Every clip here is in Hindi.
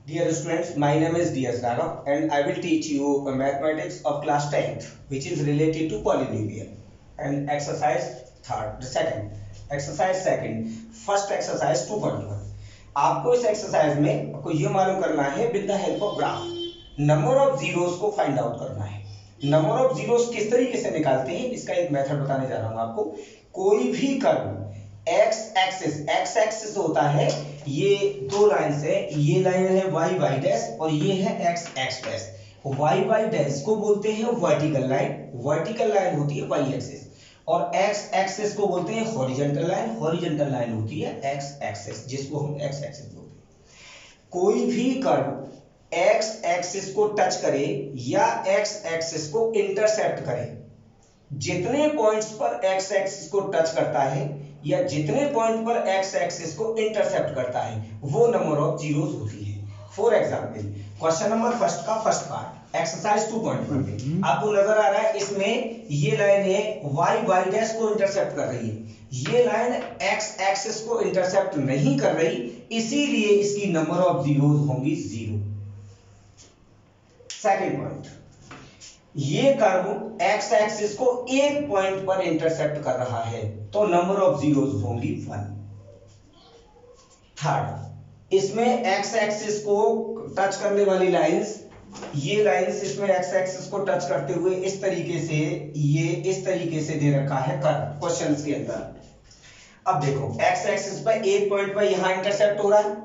Dear students, my name is DS Raghav and I will teach you mathematics of class 10th which is related to polynomial and exercise third, the second, exercise second, first exercise 2.1। आपको इस एक्सरसाइज में आपको ये मालूम करना है with the help of graph number of zeros को फाइंड आउट करना है। नंबर ऑफ जीरोस किस तरीके से निकालते हैं इसका एक मेथड बताने जा रहा हूं आपको। कोई भी कर्व एक्स एक्सिस होता है, ये दो लाइन है, ये लाइन है वाई वाई डैश और ये है X X dash. Y Y dash को बोलते हैं वर्टिकल लाइन, वर्टिकल लाइन होती है वाई एक्सिस, और एक्स एक्सिस को बोलते हैं हॉरिजॉन्टल लाइन, हॉरिजॉन्टल लाइन होती है एक्स एक्सिस, जिसको हम एक्स एक्सिस बोलते हैं। कोई भी कर्व एक्स एक्सिस को टच करे या एक्स एक्सिस को इंटरसेप्ट करे, जितने पॉइंट्स पर एक्स एक्सिस को टच करता है या जितने पॉइंट पर एक्स एक्सिस को इंटरसेप्ट करता है वो नंबर ऑफ जीरोस होती है। For example question number first का फर्स्ट पार्ट एक्सरसाइज 2.1 में आपको नजर आ रहा है, इसमें ये लाइन है वाई वाई डैश को इंटरसेप्ट कर रही है, ये लाइन एक्स एक्सिस को इंटरसेप्ट नहीं कर रही, इसीलिए इसकी नंबर ऑफ जीरोस होंगी 0। सेकंड पॉइंट, ये कर्व एक्स एक्सिस को एक पॉइंट पर इंटरसेप्ट कर रहा है तो नंबर ऑफ जीरोस होंगी 1। थर्ड, इसमें एक्स एक्सिस को टच करने वाली लाइंस, ये लाइंस इसमें एक्स एक्सिस को टच करते हुए इस तरीके से, ये इस तरीके से दे रखा है कर्व क्वेश्चंस के अंदर। अब देखो एक्स एक्सिस पर एक पॉइंट पर यहां इंटरसेप्ट हो रहा है,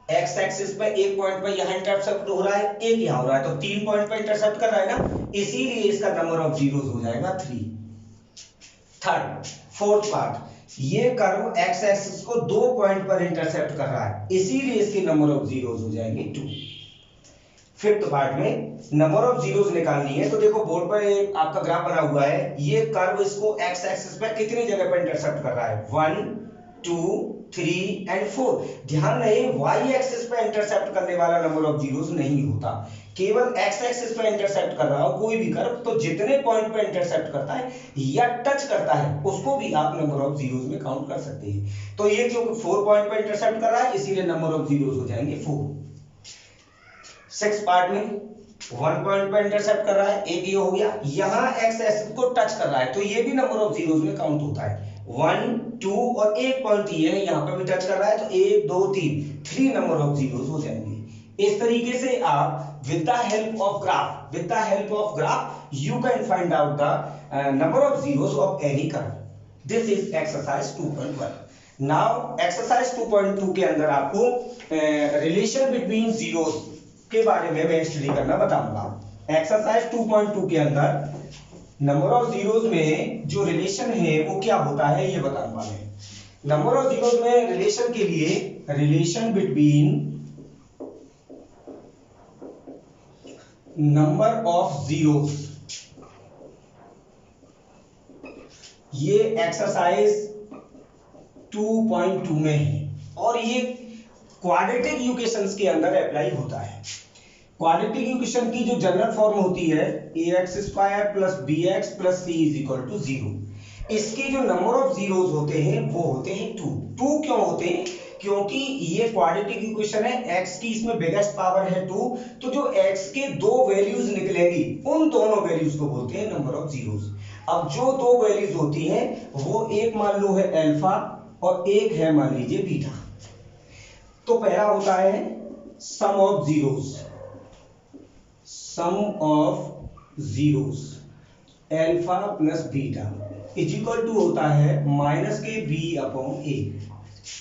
एक्स एक्सिस पे एक पॉइंट पर यहां इंटरसेप्ट हो रहा है, एक यहां हो रहा है, तो 3 पॉइंट पर इंटरसेप्ट कर रहा है ना, इसीलिए इसका नंबर ऑफ जीरोस हो जाएगा 3। थर्ड, फोर्थ पार्ट, ये कर्व एक्स एक्सिस को 2 पॉइंट पर इंटरसेप्ट कर रहा है, इसीलिए इसकी नंबर ऑफ जीरोस हो जाएंगे 2। फिफ्थ पार्ट में नंबर ऑफ जीरोस निकालनी है, तो देखो बोर्ड पर एक आपका ग्राफ बना हुआ है, ये कर्व इसको एक्स एक्सिस पे कितनी जगह पर इंटरसेप्ट कर रहा है, 1 2 3 एंड 4। ध्यान रहे वाई एक्सिस पे इंटरसेप्ट करने वाला नंबर ऑफ जीरोस नहीं होता, केवल एक्स एक्सिस पे इंटरसेप्ट कर रहा हो कोई भी कर्व, तो जितने पॉइंट पे इंटरसेप्ट करता है या टच करता है उसको भी आप नंबर ऑफ जीरोस में काउंट कर सकते हैं। तो ये क्योंकि 4 पॉइंट पे इंटरसेप्ट कर रहा है इसीलिए नंबर ऑफ जीरोस हो जाएंगे 4। 6 पार्ट में 1 पॉइंट पे इंटरसेप्ट कर रहा है, एक ये हो गया, यहां एक्स एक्सिस को टच कर रहा है तो ये भी नंबर ऑफ जीरोस में काउंट होता है, 1 2 और एक पॉइंट ये है यहां पर भी टच कर रहा है तो 1 2 3 नंबर ऑफ जीरोस हो जाएंगे। इस तरीके से आप with the help of graph you can find out the number of zeros of any curve. This is exercise 2.1। Now exercise 2.2 के अंदर आपको रिलेशन बिटवीन जीरोस के बारे में मैं स्टडी करना बताऊंगा। एक्सरसाइज 2.2 के अंदर नंबर ऑफ जीरोस में जो रिलेशन है वो क्या होता है ये बताऊंगा मैं। नंबर ऑफ जीरोस में रिलेशन के लिए relation between number of zeros, ये एक्सरसाइज 2.2 में है और ये क्वाड्रेटिक इक्वेशंस के अंदर अप्लाई होता है। क्वाड्रेटिक इक्वेशन की जो जनरल फॉर्म होती है ax square plus bx plus c is equal to 0, इसके जो नंबर ऑफ जीरोस होते हैं वो होते हैं 2। क्यों होते हैं? क्योंकि ये क्वाड्रेटिक इक्वेशन है, x की इसमें बिगेस्ट पावर है 2, तो जो x के दो वैल्यूज निकलेंगी उन दोनों वैल्यूज को बोलते हैं नंबर ऑफ जीरोस। अब जो दो वैल्यूज होती हैं वो एक मान लो है अल्फा और एक है मान लीजिए बीटा। तो पहला होता है sum of zeros, sum of zeros alpha plus beta is equal to होता है माइनस के b upon a.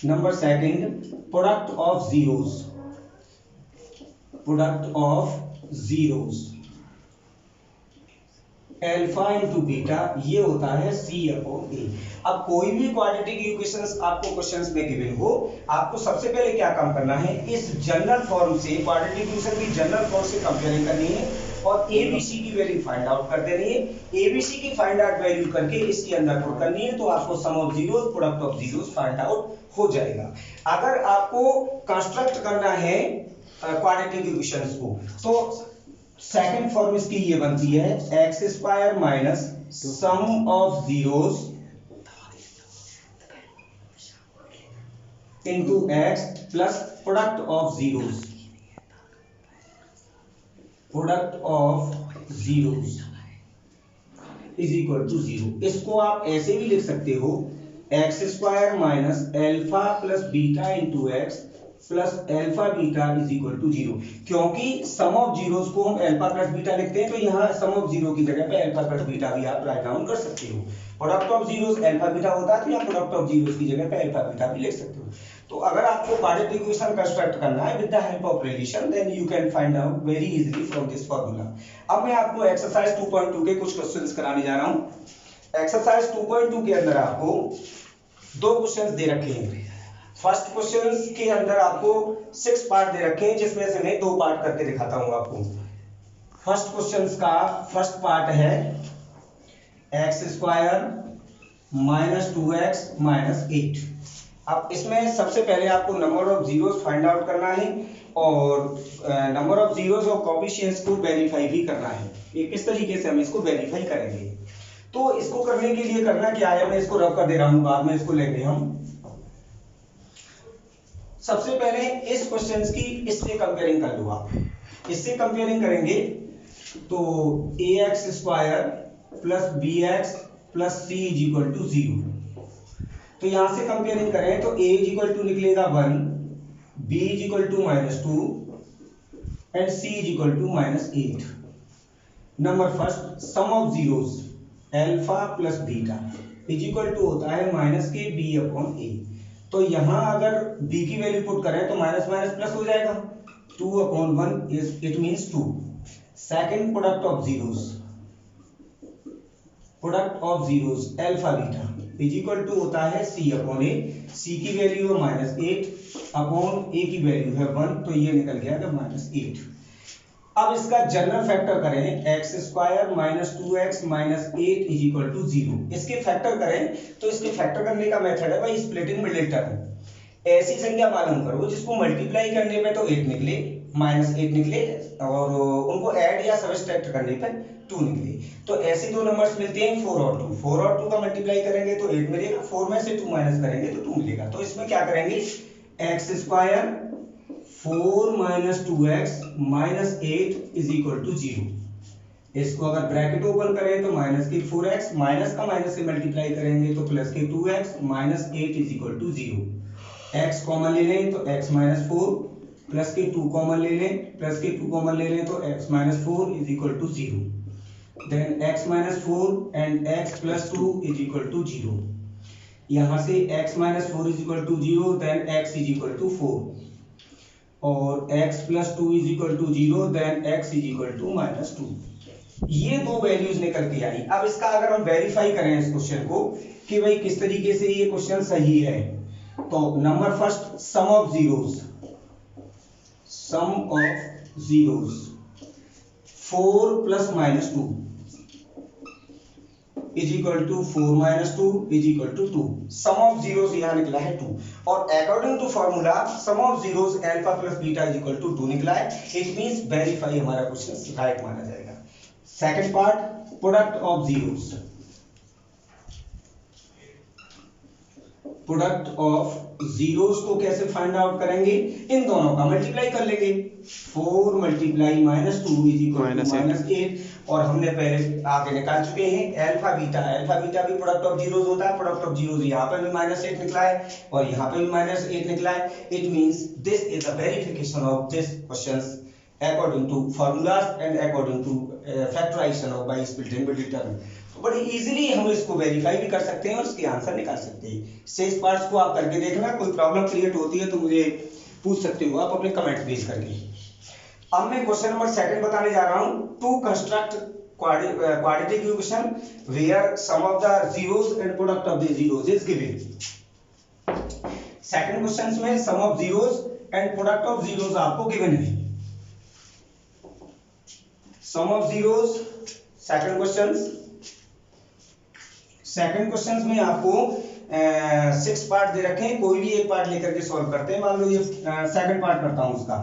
Number second product of zeros, product of zeros alpha into beta ये होता है सी अपॉन ए। अब कोई भी क्वाड्रेटिक इक्वेशंस आपको क्वेश्चंस में गिवन हो, आपको सबसे पहले क्या काम करना है, इस जनरल फॉर्म से क्वाड्रेटिक इक्वेशन की जनरल फॉर्म से कंपेयरिंग करनी है और एबीसी की वैल्यू फाइंड आउट कर देनी है। एबीसी की फाइंड आउट वैल्यू करके इसके अंदर पुट करनी है तो आपको sum of zeros product of zeros find out हो जाएगा। अगर आपको कंस्ट्रक्ट करना है क्वाड्रेटिक इक्वेशंस को तो सेकंड फॉर्म इसकी ये बनती है X square minus sum of zeros into X plus product of zeros. Product of zeros is equal to zero. इसको आप ऐसे भी लिख सकते हो X square minus alpha plus beta into X plus alpha beta is equal to zero. क्योंकि सम ऑफ जीरोस को हम एल्फा प्लस बीटा लिखते हैं, तो यहाँ सम ऑफ जीरो की जगह पे एल्फा प्लस बीटा भी आप राइट डाउन कर सकते हो। Product of zeros alpha beta होता है, तो यहाँ प्रोडक्ट ऑफ जीरोस की जगह पे एल्फा बीटा भी लिख सकते हो। तो अगर आपको क्वाड्रेटिक इक्वेशन कंस्ट्रक्ट करना है with the help of relation, then you can find out very easily from this formula. अब मैं आपको एक्सरसाइज 2.2 के कुछ क्वेश्चंस कराने जा रहा हूं। एक्सरसाइज 2.2 के अंदर आपको दो क्वेश्चंस दे रखे हैं। फर्स्ट क्वेश्चन के अंदर आपको 6 पार्ट दे रखे हैं, जिसमें से मैं 2 पार्ट करके दिखाता हूं आपको। फर्स्ट क्वेश्चन का फर्स्ट पार्ट है X square minus 2x minus 8। अब इसमें सबसे पहले आपको number of zeros find out करना है और नंबर ऑफ जीरोस और कोएफिशिएंट्स को वेरीफाई भी करना है। ये किस तरीके से हम इसको वेरीफाई करेंगे, तो इसको करने के लिए करना क्या है, मैं इसको रब कर दे रहा हूं, बाद में इसको लेंगे हम। सबसे पहले इस क्वेश्चन की इससे कंपेयरिंग कर लो आप। इससे कंपेयरिंग करेंगे तो ax square plus bx plus c is equal to 0। तो यहां से कंपेयरिंग करें तो a इज इक्वल टू निकलेगा 1, b is equal to -2 and c is equal to -8। Number first sum of zeros alpha plus beta is equal to होता है -k b अपॉन a। तो यहां अगर b की वैल्यू पुट करें तो माइनस माइनस प्लस हो जाएगा, 2 upon 1 is it means 2। Second product of zeros alpha beta is equal to होता है c अपॉन a। c की वैल्यू है -8 अपॉन a की वैल्यू है 1, तो ये निकल गया -8। अब इसका जनरल फैक्टर करें X square minus 2x minus 8 is equal to 0। इसके फैक्टर करें तो इसके फैक्टर करने का मेथड है भाई स्प्लिटिंग मिडिल टर्म। ऐसी संख्या मालूम करो जिसको मल्टीप्लाई करने पे तो 8 निकले, -8 निकले और उनको ऐड या सबट्रैक्ट करने पे 2 निकले। तो ऐसे दो नंबर्स मिलते हैं 4 और 2। 4 और 2 का मल्टीप्लाई करेंगे तो 8 मिलेगा, 4 में से 2 माइनस करेंगे तो 2 मिलेगा। तो इसमें क्या करेंगे X square 4 minus 2x minus 8 is equal to 0। इसको अगर ब्रैकेट ओपन करें तो माइनस के 4x माइनस का माइनस से मल्टीप्लाई करेंगे तो प्लस के 2x minus 8 is equal to 0। x common ले लें तो x माइनस 4 प्लस के 2 कॉमन ले लें, प्लस के 2 कॉमन ले लें तो x minus 4 is equal to 0। Then x minus 4 and x plus 2 is equal to 0। यहां से x minus 4 is equal to 0, then x is equal to 4 और x plus 2 is equal to 0, then x is equal to -2। ये दो वैल्यूज निकल के आई। अब इसका अगर हम वेरीफाई करें इस क्वेश्चन को कि भाई किस तरीके से ये क्वेश्चन सही है, तो number first sum of zeros 4 plus -2 is equal to 4 minus 2 is equal to 2। Sum of zeros यहां निकला है 2 और according to formula sum of zeros alpha plus beta is equal to 2 निकला है। इट मींस वेरीफाई हमारा क्वेश्चन राइट माना जाएगा। Second part product of zeros. Product of zeros को कैसे फाइंड आउट करेंगे, इन दोनों का मल्टीप्लाई कर लेंगे। 4 मल्टीप्लाई -2 इज इक्वल टू -8 और हमने पहले आगे निकाल चुके हैं अल्फा बीटा। अल्फा बीटा भी प्रोडक्ट ऑफ जीरोस होता है। प्रोडक्ट ऑफ जीरोस यहाँ पे भी -8 निकला है और यहाँ पे भी -8 निकला है। It means this is a verification of this questions according to formulas and according to factorization of by splitting middle term। बड़ी इजीली हम इसको वेरीफाई भी कर सकते हैं और इसके आंसर निकाल सकते हैं। शेष पार्ट्स को आप करके देखना, कोई प्रॉब्लम क्रिएट होती है तो मुझे पूछ सकते हो आप अपने कमेंट भेज करके। अब मैं क्वेश्चन नंबर 2 बताने जा रहा हूं। To construct quadratic equation where sum of the zeros and product of the zeros is given। Second question में sum of zeros and product of zeros आपको गिवन है। Sum of zeros second question में आपको 6 पार्ट दे रखे हैं, कोई भी एक पार्ट लेकर के सॉल्व करते हैं। मान लो ये सेकंड पार्ट करता हूं उसका।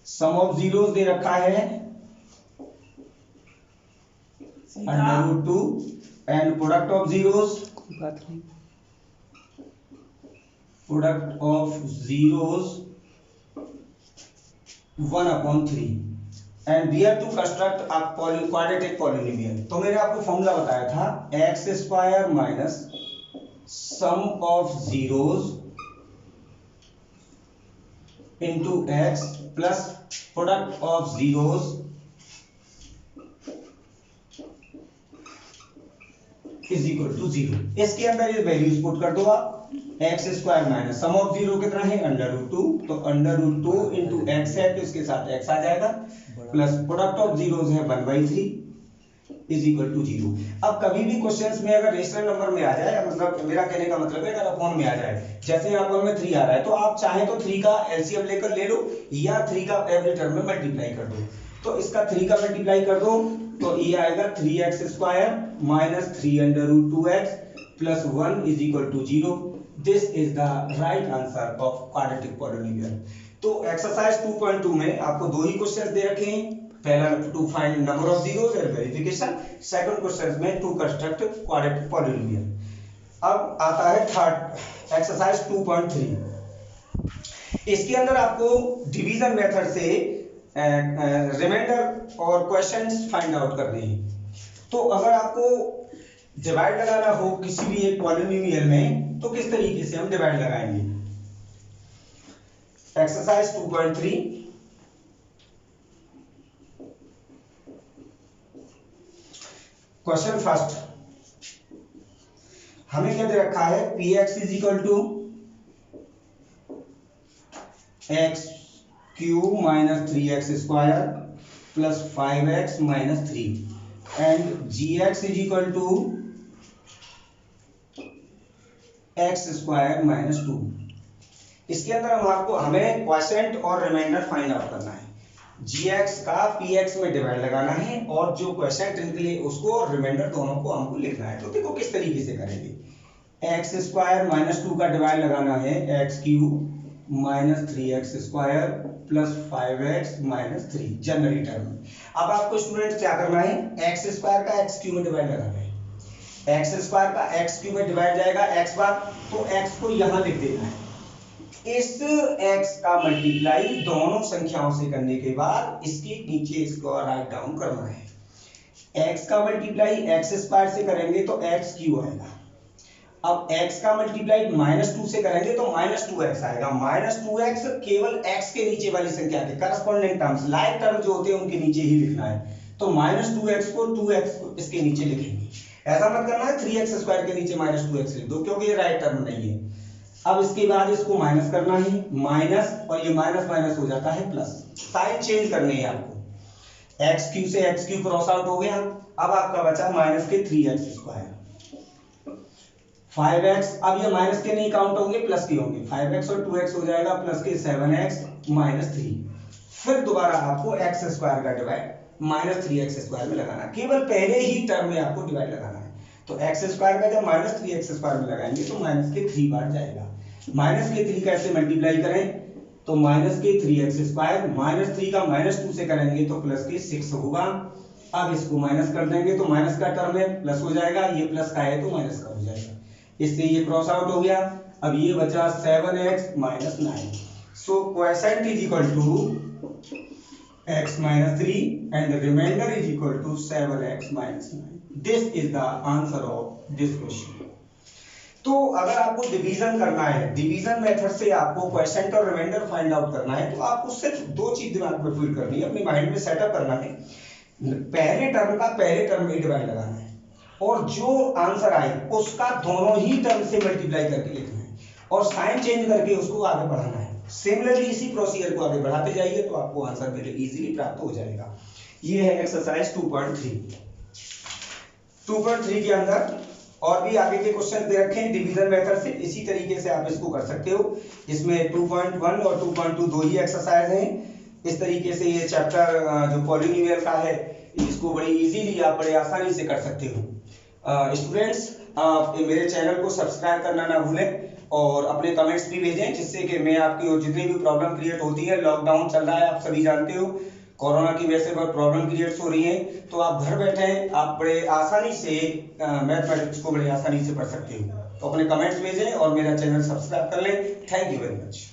सम ऑफ जीरोस दे रखा है √2 and product of zeros 1/3। And we have to construct a quadratic polynomial. तो मैंने आपको फॉर्मूला बताया था X square minus sum of zeros into X plus product of zeros is equal to zero. इसके अंदर ये वैल्यूज पुट कर दो आप। X square minus sum of zero कितना है अंडर रूट टू, तो under root two into X है तो इसके साथ एक्स आ जाएगा, प्लस प्रोडक्ट ऑफ जीरोज है 1/3 इज इक्वल टू जीरो। अब कभी भी क्वेश्चंस में अगर रेशनल नंबर में आ जाए, मतलब मेरा कहने का मतलब है अगर अपॉन में आ जाए, जैसे यहाँ पर में 3 आ रहा है तो आप चाहे तो 3 का एलसीएम लेकर ले लो या 3 का एवरी टर्म में मल्टीप्लाई कर दो। तो इसका 3 का मल्टीप्लाई कर दो तो ये आएगा 3x square minus 3 under root 2x plus 1 is equal to 0। This is the right answer of quadratic polynomial. तो एक्सरसाइज 2.2 में आपको दो ही क्वेश्चन दे रखे हैं, पहला to find number of zeros and verification, second question में टू कंस्ट्रक्ट क्वाड्रेटिक पॉलिनोमियल। अब आता है थर्ड एक्सरसाइज 2.3। इसके अंदर आपको डिवीजन मेथड से रिमाइंडर और क्वेश्चंस फाइंड आउट करने हैं। तो अगर आपको डिवाइड लगाना हो किसी भी एक पॉलिनोमियल में तो किस तरीके से हम डिवाइड लगाएंगे। एक्सरसाइज 2.3 क्वेश्चन फर्स्ट, हमें क्या दे रखा है px is equal to x cube minus 3x square plus 5x minus 3 and gx is equal to x square minus 2। इसके अंदर हमें क्वोशिएंट और रिमाइंडर फाइंड आउट करना है। gx का px में डिवाइड लगाना है और जो क्वोशिएंट निकले उसको और रिमाइंडर दोनों को हमको लिखना है। तो देखो किस तरीके से करेंगे। एक्स स्क्वायर माइनस 2 का डिवाइड लगाना है x cube minus 3x square plus 5x minus 3 general term. अब आपको स्टूडेंट क्या करना है, एक्स स्क्वायर का एक्स क्यूब में डिवाइड लगाना है। एक्स स्क्वायर का एक्स क्यूब में डिवाइड जाएगा एक्स बार, तो एक्स को यहां लिख देना है। इस एक्स का मल्टीप्लाई दोनों संख्याओं से करने के बाद इसके नीचे इसको राइट डाउन करना है। एक्स का मल्टीप्लाई एक्स स्क्वायर से करेंगे तो एक्स क्यूब आएगा। अब x का मल्टीप्लाई -2 से करेंगे तो -2x आएगा। -2x केवल x के नीचे वाली संख्या के करस्पॉन्डिंग टर्म्स लाइक टर्म जो होते हैं उनके नीचे ही लिखना है। तो -2x को 2x को इसके नीचे लिखेंगे। ऐसा मत करना है 3x स्क्वायर के नीचे -2x लिख दो क्योंकि ये राइट टर्म नहीं है। अब इसके बाद इसको माइनस करना है, माइनस और ये माइनस माइनस हो जाता है प्लस। साइन चेंज करनी है आपको। एक्स क्यू से एक्स क्यू क्रॉस आउट हो गया। अब आपका बचा माइनस के 3x स्क्वायर 5x। अब ये माइनस के नहीं काउंट होंगे प्लस के होंगे। 5x और 2x हो जाएगा प्लस के 7x माइनस 3। फिर दोबारा आपको x स्क्वायर का डिवाइड माइनस 3x स्क्वायर में लगाना। केवल पहले ही टर्म में आपको डिवाइड लगाना है। तो x स्क्वायर का जब माइनस 3x स्क्वायर में लगाएंगे तो माइनस के 3 बार जाएगा। माइनस के 3 कैसे मल्टीप्लाई करें, तो माइनस के 3x स्क्वायर माइनस 3 का -2 से करेंगे तो प्लस के 6 होगा। अब इसको माइनस कर देंगे तो माइनस का टर्म है प्लस हो जाएगा, ये प्लस का है तो माइनस का हो जाएगा। इससे ये क्रॉस आउट हो गया। अब ये बचा 7x minus 9। So quotient is equal to x minus 3 and the remainder is equal to 7x minus 9। This is the answer of this question. तो अगर आपको डिवीजन करना है, डिवीजन मेथड से आपको क्वोशिएंट और रिमाइंडर फाइंड आउट करना है, तो आपको सिर्फ दो चीज दिमाग में फिट करनी है, अपने माइंड में सेटअप करना है। पहले टर्म का पहले टर्म में डिवाइड लगाना है और जो आंसर आए उसका दोनों ही टर्म से मल्टीप्लाई करके लिखना है और साइन चेंज करके उसको आगे बढ़ाना है। सिमिलरली इसी प्रोसीजर को आगे बढ़ाते जाइए तो आपको आंसर बिल्कुल इजीली प्राप्त हो जाएगा। ये है एक्सरसाइज 2.3। 2.3 के अंदर और भी आगे के क्वेश्चन दे रखे हैं डिवीजन मेथड से। इसी तरीके से आप इसको कर सकते हो। इसमें 2.1 और 2.2 दो ही एक्सरसाइज हैं। इस तरीके से ये चैप्टर जो पॉलिनोमियल का है इसको बड़ी इजीली आप बड़े आसानी से कर सकते हो। स्टूडेंट्स, आप मेरे चैनल को सब्सक्राइब करना ना भूलें और अपने कमेंट्स भी भेजें जिससे कि मैं आपकी और जितनी भी प्रॉब्लम क्रिएट होती है, लॉकडाउन चल रहा है आप सभी जानते हो, कोरोना की वजह से बहुत प्रॉब्लम क्रिएट हो रही है, तो आप घर बैठे आप बड़े आसानी से मैथमेटिक्स को बड़े आसानी से पढ़ सकते हो। तो अपने कमेंट्स भेजें और मेरा चैनल सब्सक्राइब कर लें। Thank you very much.